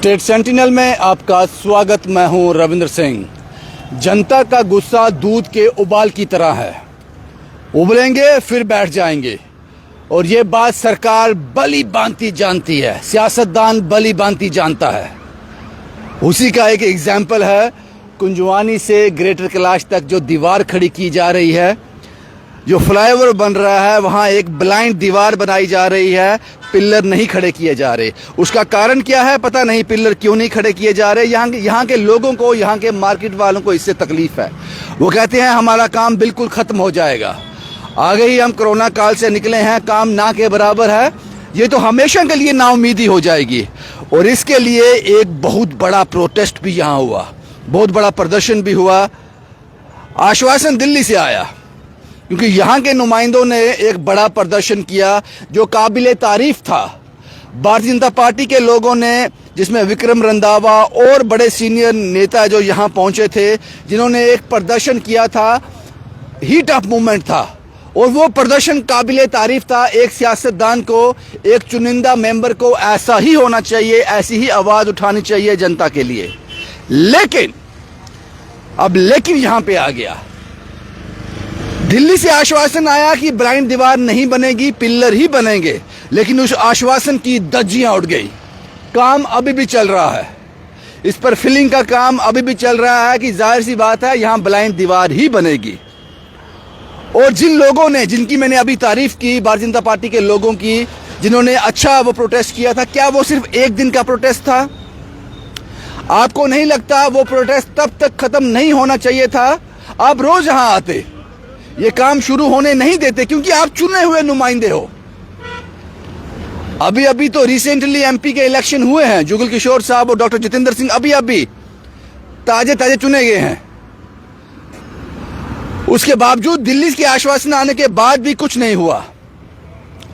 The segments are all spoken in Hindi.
स्टेट सेंटिनल में आपका स्वागत। मैं हूं रविंद्र सिंह। जनता का गुस्सा दूध के उबाल की तरह है, उबलेंगे फिर बैठ जाएंगे। और ये बात सरकार भली भांति जानती है, सियासतदान भली भांति जानता है। उसी का एक एग्जाम्पल है कुंजवानी से ग्रेटर कैलाश तक जो दीवार खड़ी की जा रही है, जो फ्लाईओवर बन रहा है, वहाँ एक ब्लाइंड दीवार बनाई जा रही है, पिल्लर नहीं खड़े किए जा रहे। उसका कारण क्या है पता नहीं, पिल्लर क्यों नहीं खड़े किए जा रहे। यहाँ के लोगों को, यहाँ के मार्केट वालों को इससे तकलीफ है। वो कहते हैं हमारा काम बिल्कुल खत्म हो जाएगा, आगे ही हम कोरोना काल से निकले हैं, काम ना के बराबर है, ये तो हमेशा के लिए नाउमीदी हो जाएगी। और इसके लिए एक बहुत बड़ा प्रोटेस्ट भी यहाँ हुआ, बहुत बड़ा प्रदर्शन भी हुआ। आश्वासन दिल्ली से आया क्योंकि यहाँ के नुमाइंदों ने एक बड़ा प्रदर्शन किया जो काबिले तारीफ था। भारतीय जनता पार्टी के लोगों ने, जिसमें विक्रम रंधावा और बड़े सीनियर नेता जो यहाँ पहुंचे थे, जिन्होंने एक प्रदर्शन किया था, हीट ऑफ मूवमेंट था। और वो प्रदर्शन काबिले तारीफ था। एक सियासतदान को, एक चुनिंदा मेंबर को ऐसा ही होना चाहिए, ऐसी ही आवाज उठानी चाहिए जनता के लिए। लेकिन अब यहाँ पे आ गया। दिल्ली से आश्वासन आया कि ब्लाइंड दीवार नहीं बनेगी, पिल्लर ही बनेंगे, लेकिन उस आश्वासन की धज्जियां उड़ गई। काम अभी भी चल रहा है, इस पर फिलिंग का काम अभी भी चल रहा है कि जाहिर सी बात है यहां ब्लाइंड दीवार ही बनेगी। और जिन लोगों ने, जिनकी मैंने अभी तारीफ की, भारतीय जनता पार्टी के लोगों की, जिन्होंने अच्छा वो प्रोटेस्ट किया था, क्या वो सिर्फ एक दिन का प्रोटेस्ट था? आपको नहीं लगता वो प्रोटेस्ट तब तक खत्म नहीं होना चाहिए था? आप रोज यहां आते, ये काम शुरू होने नहीं देते, क्योंकि आप चुने हुए नुमाइंदे हो। अभी तो रिसेंटली एमपी के इलेक्शन हुए हैं, जुगल किशोर साहब और डॉक्टर जितेंद्र सिंह अभी ताजे चुने गए हैं। उसके बावजूद दिल्ली के आश्वासन आने के बाद भी कुछ नहीं हुआ।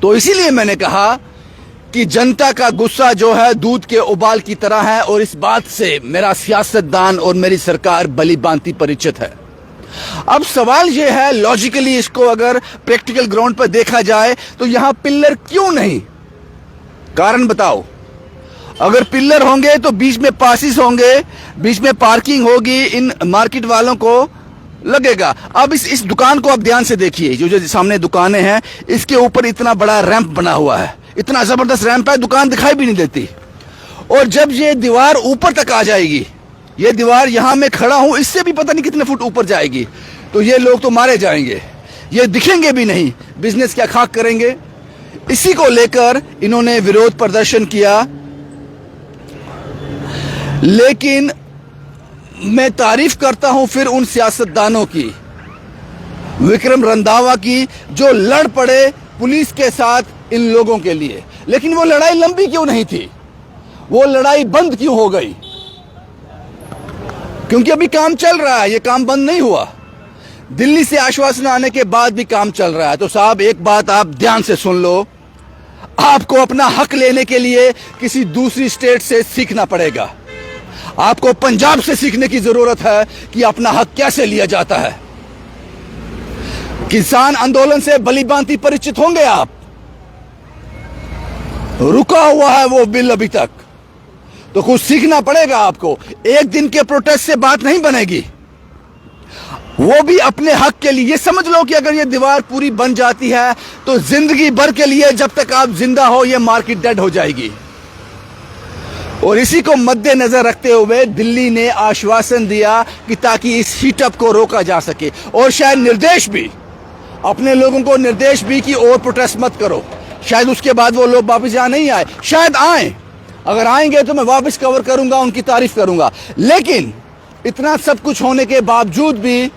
तो इसीलिए मैंने कहा कि जनता का गुस्सा जो है दूध के उबाल की तरह है, और इस बात से मेरा सियासतदान और मेरी सरकार भली भांति परिचित है। अब सवाल यह है, लॉजिकली इसको अगर प्रैक्टिकल ग्राउंड पर देखा जाए तो यहां पिल्लर क्यों नहीं? कारण बताओ। अगर पिल्लर होंगे तो बीच में पासिस होंगे, बीच में पार्किंग होगी, इन मार्केट वालों को लगेगा। अब इस दुकान को आप ध्यान से देखिए, जो सामने दुकानें हैं, इसके ऊपर इतना बड़ा रैंप बना हुआ है, इतना जबरदस्त रैंप है, दुकान दिखाई भी नहीं देती। और जब ये दीवार ऊपर तक आ जाएगी, ये दीवार यहां मैं खड़ा हूं, इससे भी पता नहीं कितने फुट ऊपर जाएगी, तो ये लोग तो मारे जाएंगे, ये दिखेंगे भी नहीं, बिजनेस क्या खाक करेंगे। इसी को लेकर इन्होंने विरोध प्रदर्शन किया। लेकिन मैं तारीफ करता हूं फिर उन सियासतदानों की, विक्रम रंधावा की, जो लड़ पड़े पुलिस के साथ इन लोगों के लिए। लेकिन वो लड़ाई लंबी क्यों नहीं थी? वो लड़ाई बंद क्यों हो गई? क्योंकि अभी काम चल रहा है, ये काम बंद नहीं हुआ। दिल्ली से आश्वासन आने के बाद भी काम चल रहा है। तो साहब एक बात आप ध्यान से सुन लो, आपको अपना हक लेने के लिए किसी दूसरी स्टेट से सीखना पड़ेगा। आपको पंजाब से सीखने की जरूरत है कि अपना हक कैसे लिया जाता है। किसान आंदोलन से भली भांति परिचित होंगे आप। रुका हुआ है वो बिल अभी तक, तो कुछ सीखना पड़ेगा आपको। एक दिन के प्रोटेस्ट से बात नहीं बनेगी, वो भी अपने हक के लिए। ये समझ लो कि अगर ये दीवार पूरी बन जाती है तो जिंदगी भर के लिए, जब तक आप जिंदा हो, ये मार्केट डेड हो जाएगी। और इसी को मद्देनजर रखते हुए दिल्ली ने आश्वासन दिया कि ताकि इस हीटअप को रोका जा सके, और शायद निर्देश भी, अपने लोगों को निर्देश भी कि और प्रोटेस्ट मत करो। शायद उसके बाद वो लोग वापस यहां नहीं आए, शायद आए। अगर आएंगे तो मैं वापस कवर करूंगा, उनकी तारीफ करूंगा। लेकिन इतना सब कुछ होने के बावजूद भी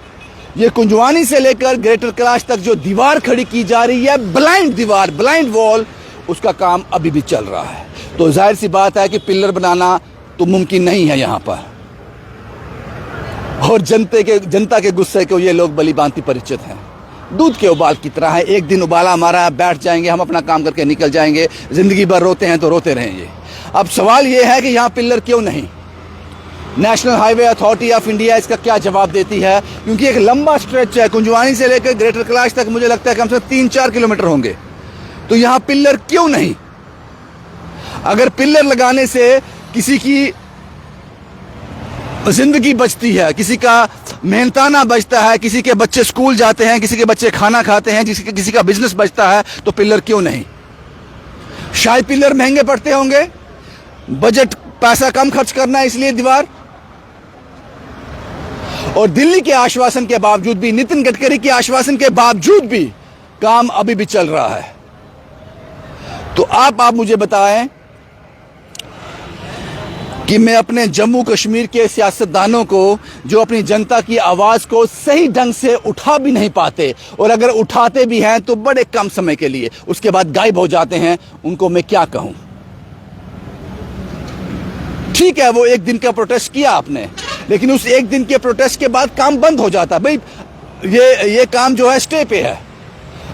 ये कुंजवानी से लेकर ग्रेटर कैलाश तक जो दीवार खड़ी की जा रही है, ब्लाइंड दीवार, ब्लाइंड वॉल, उसका काम अभी भी चल रहा है। तो जाहिर सी बात है कि पिल्लर बनाना तो मुमकिन नहीं है यहां पर। और जनता के गुस्से को ये लोग भली भांति परिचित हैं। दूध के उबाल की तरह है, एक दिन उबाला मारा, बैठ जाएंगे, हम अपना काम करके निकल जाएंगे, जिंदगी भर रोते हैं तो रोते रहेंगे। अब सवाल यह है कि यहां पिल्लर क्यों नहीं? National highway authority of India इसका क्या जवाब देती है? क्योंकि एक लंबा स्ट्रेच है, कुंजवानी से लेकर ग्रेटर कैलाश तक, मुझे लगता है कम से कम 3-4 किलोमीटर होंगे। तो यहां पिल्लर क्यों नहीं? अगर पिल्लर लगाने से किसी की जिंदगी बचती है, किसी का मेहनताना बचता है, किसी के बच्चे स्कूल जाते हैं, किसी के बच्चे खाना खाते हैं, किसी का बिजनेस बचता है, तो पिलर क्यों नहीं? शायद पिलर महंगे पड़ते होंगे, बजट पैसा कम खर्च करना है इसलिए दीवार। और दिल्ली के आश्वासन के बावजूद भी, नितिन गडकरी के आश्वासन के बावजूद भी काम अभी भी चल रहा है। तो आप मुझे बताएं कि मैं अपने जम्मू कश्मीर के सियासतदानों को, जो अपनी जनता की आवाज को सही ढंग से उठा भी नहीं पाते, और अगर उठाते भी हैं तो बड़े कम समय के लिए, उसके बाद गायब हो जाते हैं, उनको मैं क्या कहूं? ठीक है, वो एक दिन का प्रोटेस्ट किया आपने, लेकिन उस एक दिन के प्रोटेस्ट के बाद काम बंद हो जाता। भाई ये काम जो है स्टे पे है,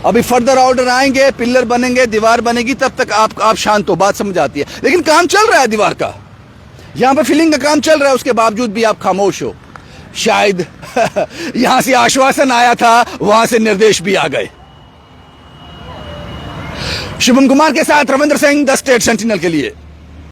अभी फर्दर ऑर्डर आएंगे, पिलर बनेंगे, दीवार बनेगी, तब तक आप शांत हो, बात समझ आती है। लेकिन काम चल रहा है दीवार का, यहां पर फिलिंग का काम चल रहा है, उसके बावजूद भी आप खामोश हो। शायद यहां से आश्वासन आया था, वहां से निर्देश भी आ गए। शुभम कुमार के साथ Ravindra Singh, the state sentinel के लिए।